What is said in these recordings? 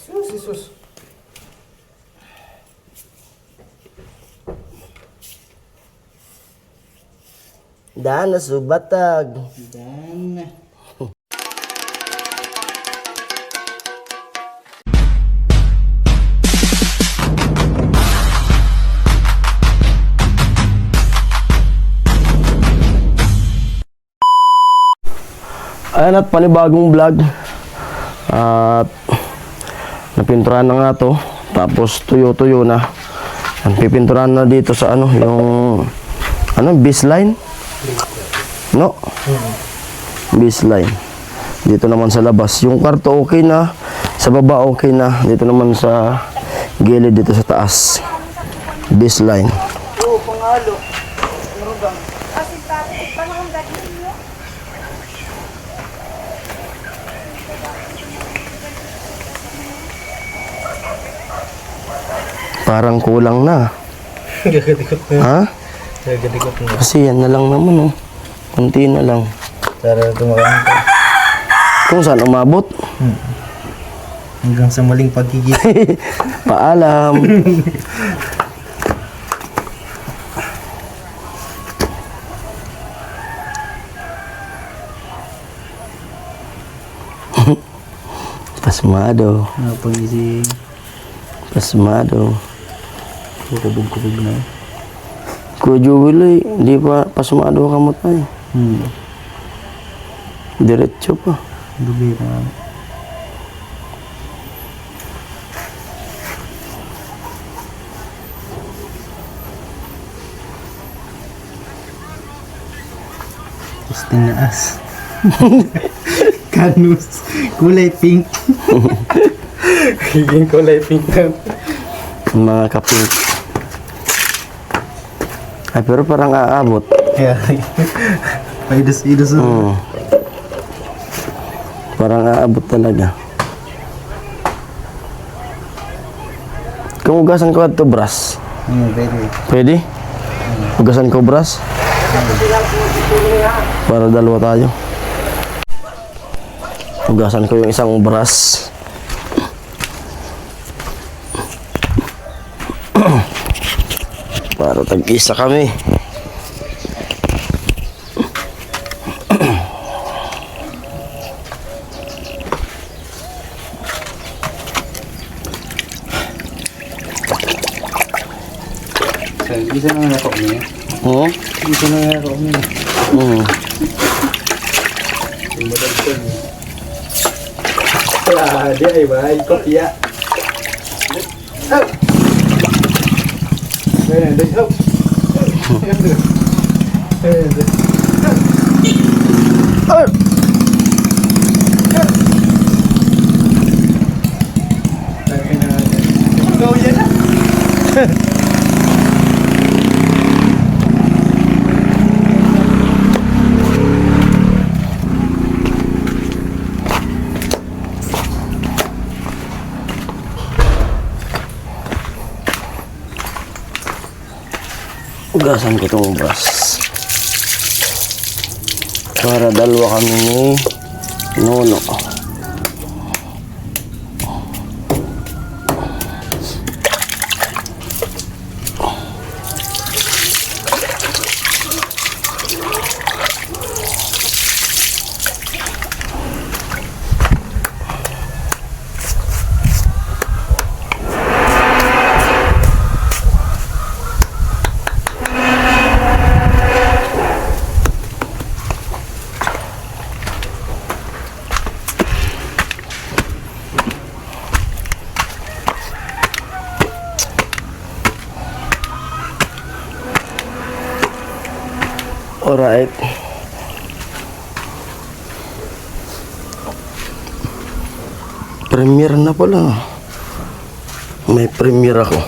Sus, Isus. Daan na subatag. Dan. Ayan at panibagong vlog. At napinturahan na nga to. Tapos tuyo-tuyo na. Ang pipinturahan na dito sa ano, yung baseline. No? Baseline. Dito naman sa labas. Yung kwarto okay na. Sa baba okay na. Dito naman sa gilid dito sa taas. Baseline. Oo, pangalo. Marugang. Parang kulang na. Gagadikot na. Ha? Gagadikot na. Kasi yan na lang naman, oh. Kunti na lang. Para tumakaan ka. Kung saan umabot? Hanggang sa maling pagkikita. Paalam. Pasmado. Pagising. Pasmado. Kubog-kubog na. Kuya Jubilee, hindi pa pasmado ka mo tayo. Diretso pa. Gabi na. Testing na as. Kanus. Kulay pink. Higing kulay pink na. Mga kapink. Ay, pero parang aabot. Yeah. Paidos-idos. Parang aabot talaga. Kung ugasan ko ito, bras. Pwede. Pwede? Ugasan ko, bras? Para dalawa tayo. Ugasan ko yung isang bras. Para tag-isa kami. Isa na nga ako niya. Oo? Isa na nga ako niya. Madagdag. Di ay ba? Kopya. Ayan, dagdag. Ugasan ko itong bras. Para dalawa kami ni Nono. Alright. Premiere na pala. May premiere ako.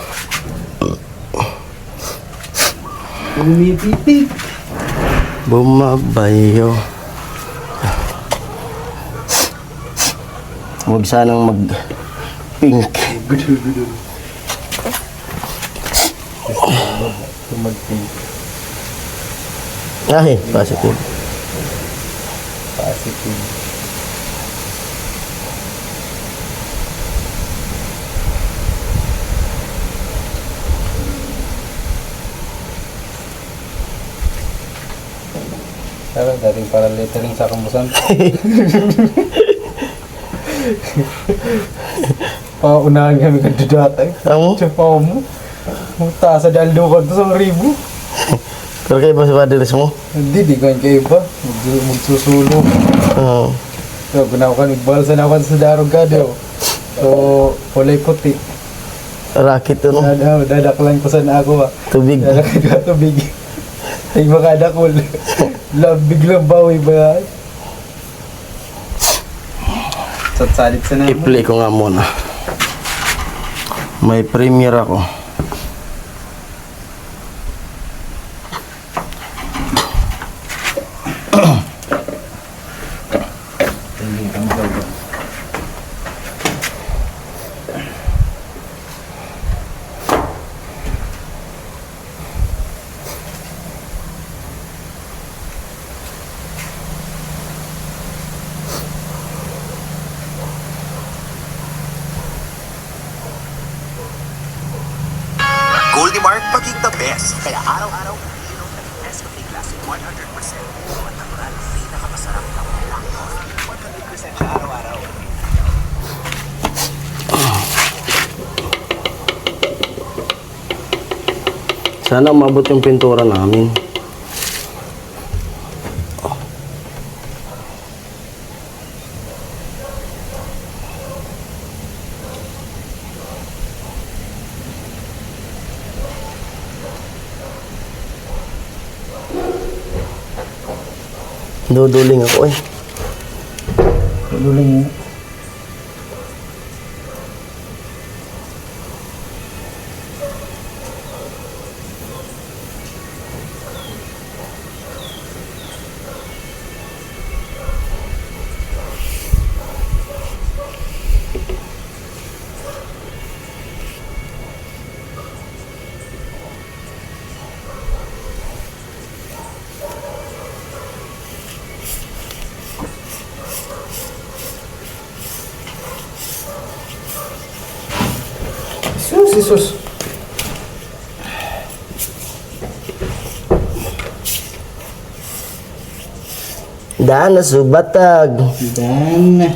Umipipig. Bumabayo. Huwag sanang mag-pink. Gudu-gudu. Mag-pink. Ay, positive. Positive. Sabi, dating para lettering sa kambusan. Paunahan kami kan datay. Amo? Tsaka mo. Taas sa dahil 200,000. Pero kayo ba sa paderes mo? Hindi, di ko kayo ba? Magsusulo. Oo. So, gunawa nagbalsa na ako sa darog ka daw. So, kulay puti. Rakit to, no? Dadaklan ko sana ako, Tubig. Dadaklan ko tubig. Ay, makadakol. Biglang bawi ba? Salit sa naman. I-play ko nga muna. May premiere ako. Goldie Mark, paging the best. Kaya araw-araw, iinom ng Nescafe Classic 100%. Ang natural, pinakamasarap ng black coffee. 100% siya araw-araw. Sana umabot yung pintura namin. Duduling ako eh. Duling mo. Sus. Daan na subatag. Dan.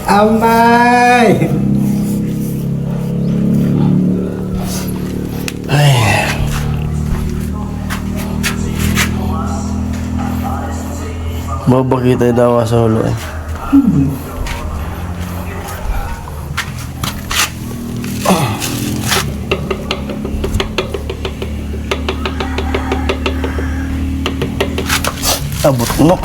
Amay! Babakita daw sa ulo eh. Abot no.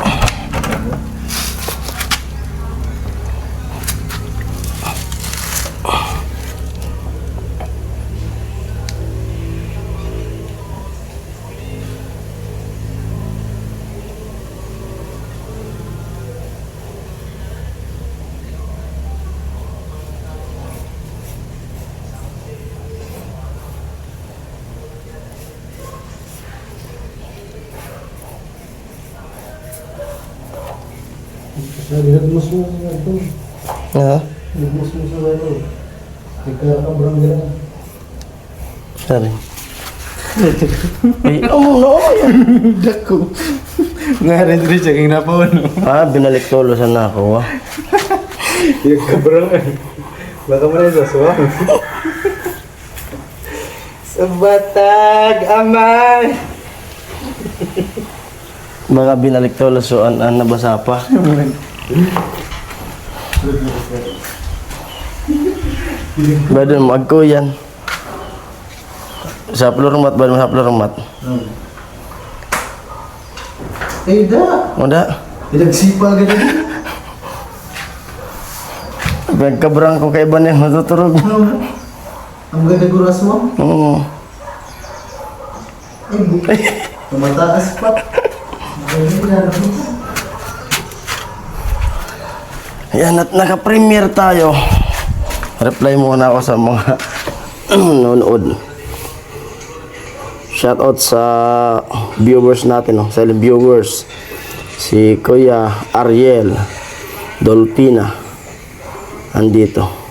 Nagmus mo sa ito. Ha? Nagmus mo sa ito. Nagkakabrang gila. Sorry. Ay, no. Dako. Nga rin rin siya kang napawan. Ah, binalik tolosan na ako. Yung kabrang. Baka mo na yung saswa. Sa batag, amay! Baka binalik tolosan, nabasa pa. Badun magko yan. Sa floor mat, badun sa floor mat. Eh, da! Udah. Pinagsipa ka din. Pagkabrang ko kay Iban yung matuturog. Ang ganda guras mo. Oo. Tumataas pa. Ayan at naka-premiere tayo. Reply muna ako sa mga nanonood. Shoutout sa viewers natin, no? Silent viewers. Si Kuya Ariel Dolpina andito.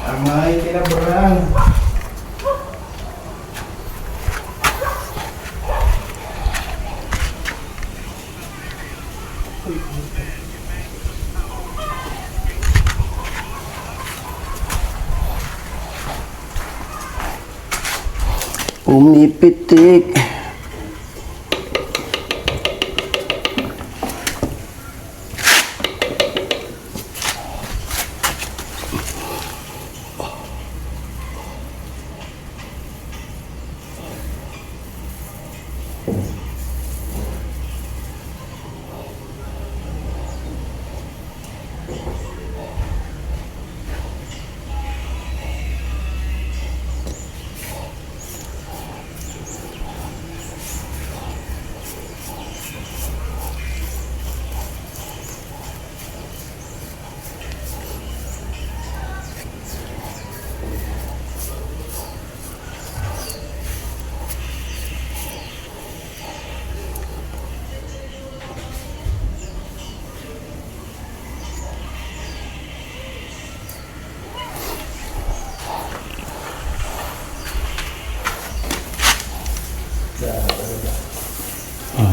Ang mga itinabarang. Umipitik.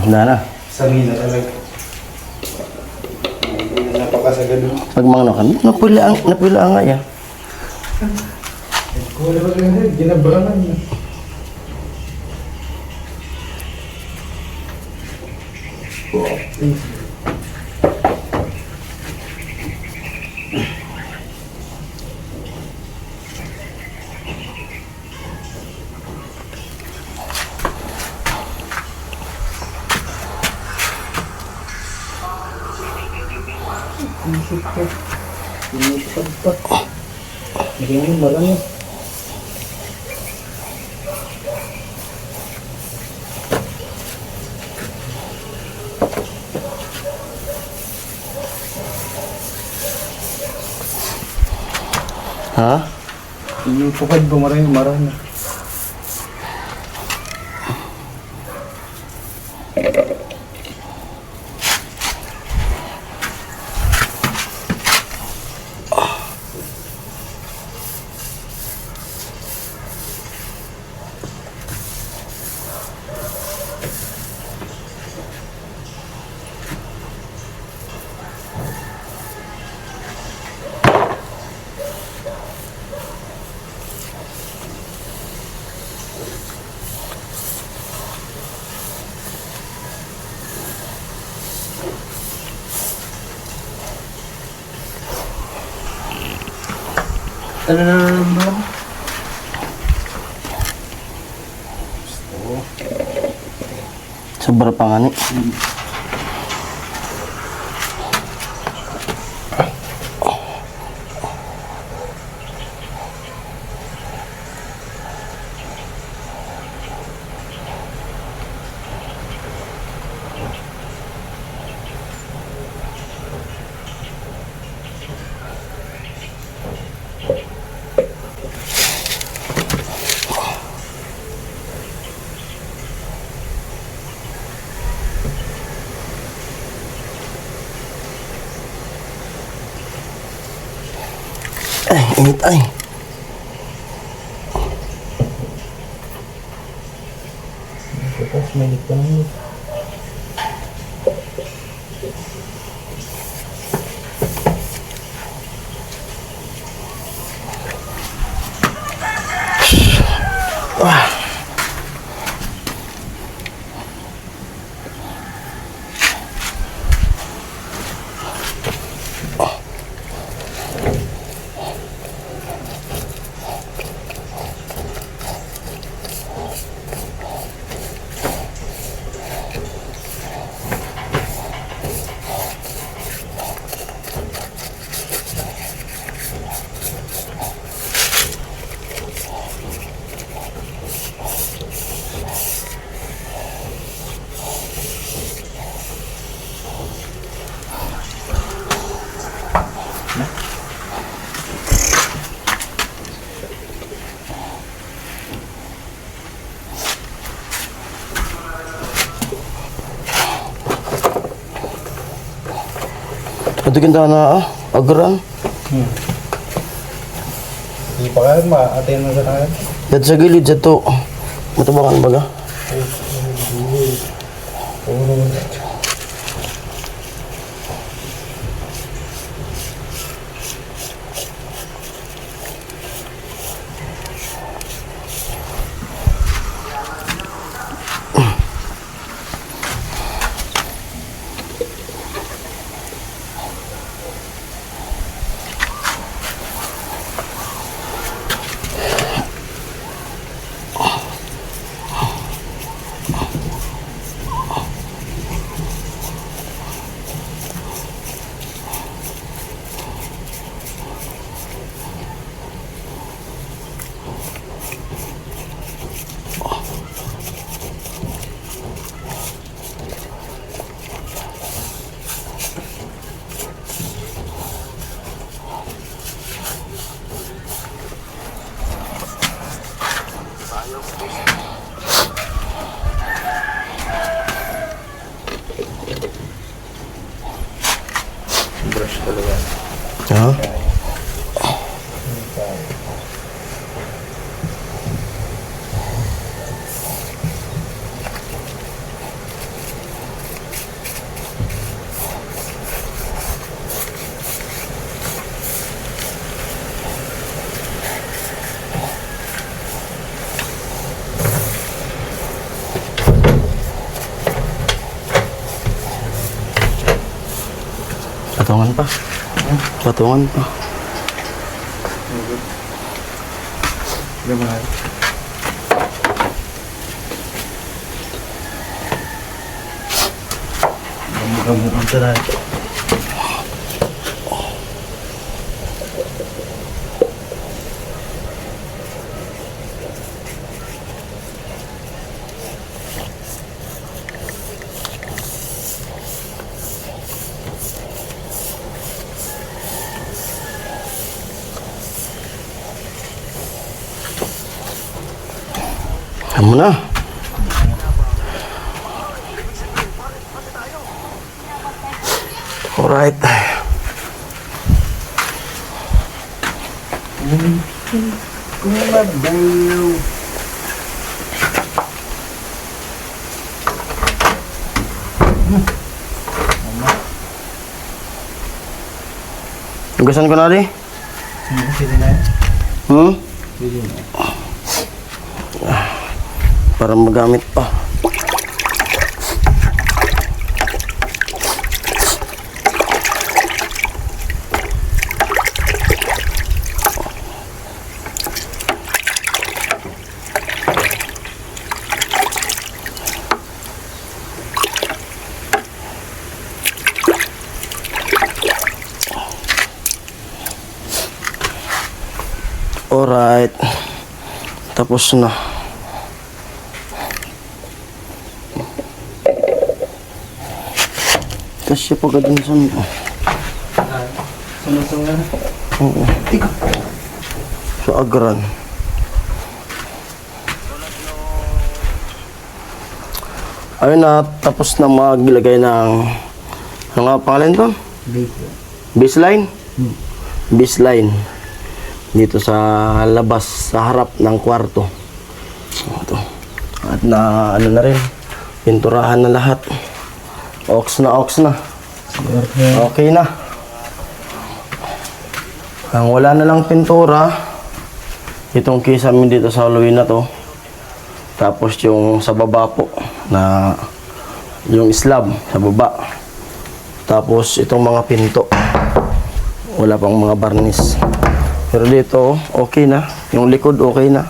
Wala na. Sangi na talaga. Napakasagad mo. Pag mga nakan, napila nga yan. Wala ba ganyan? Ginabarangan na. Isip ko. Inisip pa. Ganyan, marami. Ha? Yung pukad ba marami. Ano na naman? Sobra pa nga ni. Ay, init ay. Tapos may pa naman. Ito kinta na agran. Hindi pa kaya ma-attain mo sa tangan. Yan sa gilid sa to. Matubangan baga. Brush talaga. Ha? Patungan pa. Patungan pa. Gimana? Kamu antara. Kamu na. Alright. Tugasan ko na rin. Pwede na. Pwede na. Para magamit pa. Alright. Tapos na. Kasi pagka dun sa Sunod-sunod na. oo. Sa agran. Ayun na, tapos na maglagay ng ano nga pangalan to? Baseline? Baseline. Dito sa labas, sa harap ng kwarto. Ito. At na ano na rin, pinturahan na lahat. Ox na. Okay na. Ang wala na lang pintura, itong kisame dito sa Halloween na to. Tapos yung sa baba po, na yung slab sa baba. Tapos itong mga pinto. Wala pang mga barnis. Pero dito, okay na. Yung likod, okay na.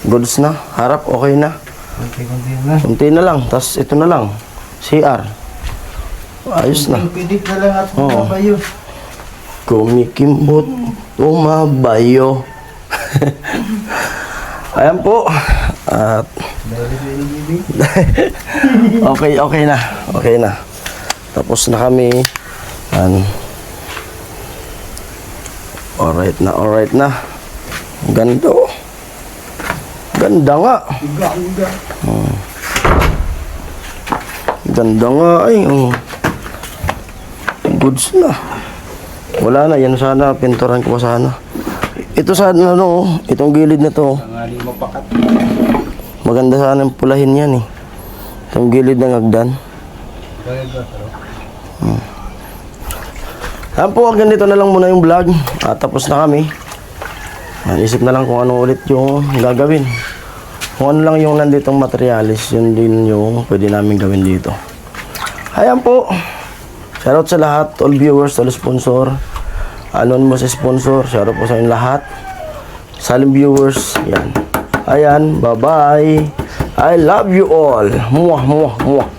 Goods na. Harap, okay na. Kunti-kunti na. Kunti na lang. Tapos ito na lang. CR. Ayos na. Pidik na lang at Oo. mabayo. Kumikimbot, tumabayo. Ayan po. At okay na. Okay na. Tapos na kami. Alright na. Ganda oh. Ganda nga. Ganda nga ay. Goods na. Wala na, yan sana, pinturan ko pa sana. Ito sana, ano, itong gilid na to. Tangali mapakat. Maganda sana yung pulahin yan eh. Itong gilid ng hagdan. Ganda, pero. Ayan po, ganito na lang muna yung vlog. Tapos na kami. Isip na lang kung ano ulit yung gagawin. Kung ano lang yung nanditong materialis, yun din yung pwede namin gawin dito. Ayan po. Shoutout sa lahat, all viewers, all sponsor. Anonymous sponsor, shoutout po sa inyo lahat. Salim viewers, yan. Ayan, bye-bye. I love you all. Muah, muah, muah.